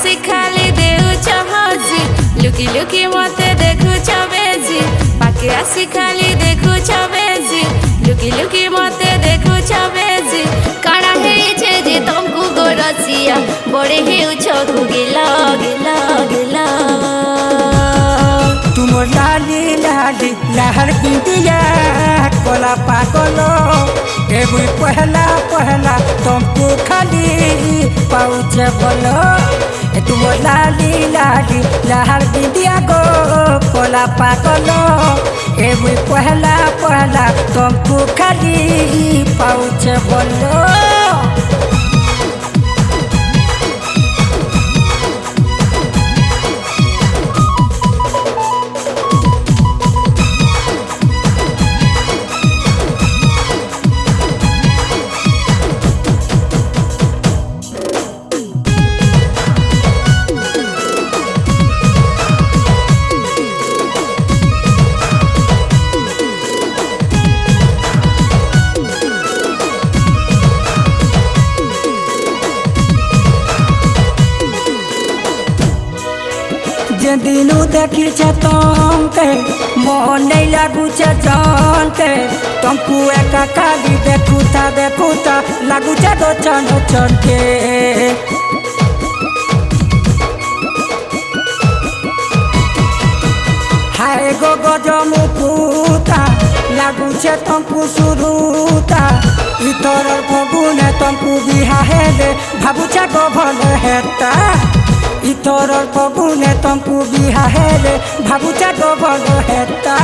आसी खाली देउछ हसी लुकी लुकी मते देखुछ बेजी पाके आसी खाली देखुछ बेजी लुकी लुकी मते देखुछ बेजी काना हेइछे जे तुमको गोरसिया बड़े हेउछ गुगिला गिला गिला तुम लाली लाली लहर बिंदिया कोला पागलो एबुई पहला पहला तुमको खाली पाउच बोलो तुम लाली लाली लहर बिंदिया गो कोला पागलो एबुई पहला पहला तुमको खाली पाउच बोलो जे दिनू देखी तुमके मोह नहीं लागू जान के तुमको एक खाली देखूता लागू गो चन चन के हाय गो गजमु पूता लागू तुमको सुरूता इतर फगुने तुमको बिहा हेले भाबुछ गो भल हेता इतर फगुने तुमको बिहा हेले भाबुछ गो भल हेता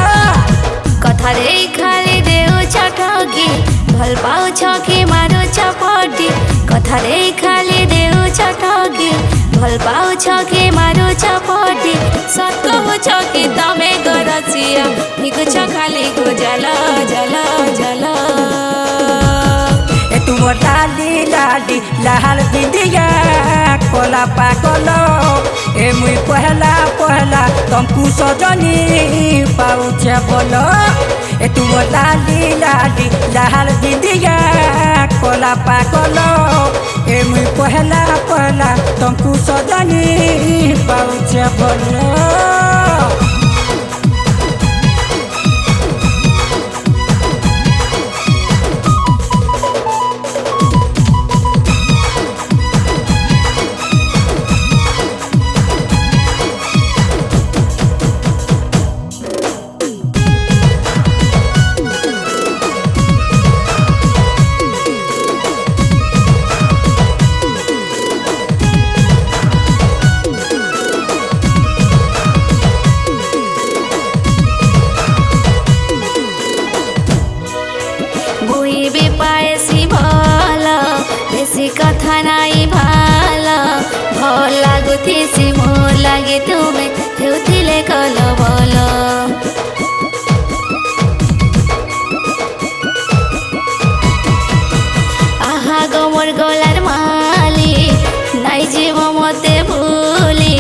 कथा रे खाली देउछ ठगी भल पाउछ कि मारुछ पटी कथा रे खाली देउछ ठगी भल पाउछ कि मारुछ पटी सत कहूछ कि तमे गरसिया निकुछ खाली को जला जला जला तुम लाली लाली लहर बिंदिया कोला पागलो ए मुई पहला पहला तुमको सजनी पाउछ बोलो तुम लाली लाली लहर बिंदिया कोला पागलो ए मुई पहला पहला तुमको सजनी पाउछ बोलो कथा नाई भाला भल लागुथिसी मोर लागे तुमे हेउथिले कल भल आहा गो मोर गलार माली नाई जीव मते भूली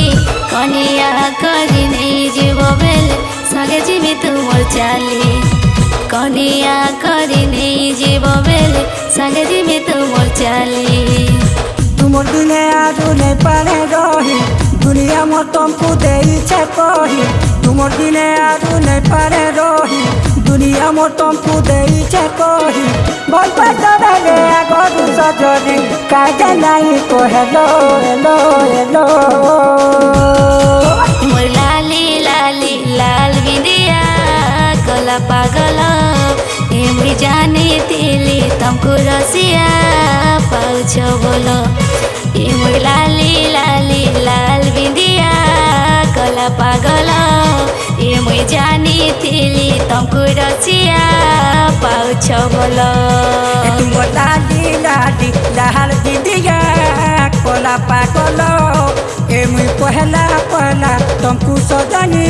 कनिया करी नहीं जीव बेले सगे जीवी तुमर चाली कनिया करी नहीं जीव बेले संगे जीवी तुमर चाली तुमर दिने आजू नहीं पारे रही दुनिया में तुमको देइछे कही तुमर दिने आजू नहीं पारे रही दुनिया में तुमको देइछे कही बोल पाता रहे आगो सजनी काजे नहीं को हेलो हेलो हेलो मोर लाली लाली लाल बिंदिया कोला पागल एमरी जाने तिली तुमको रसिया पाउछ बोलो मोर लाली लाली लाल बिंदिया कोला पागल एमरी जाने तिली तुमको रसिया पाउछ बोलो तुम लाली लाली लाल बिंदिया कोला पागल ए मुई पहला पहला तुमको सजनी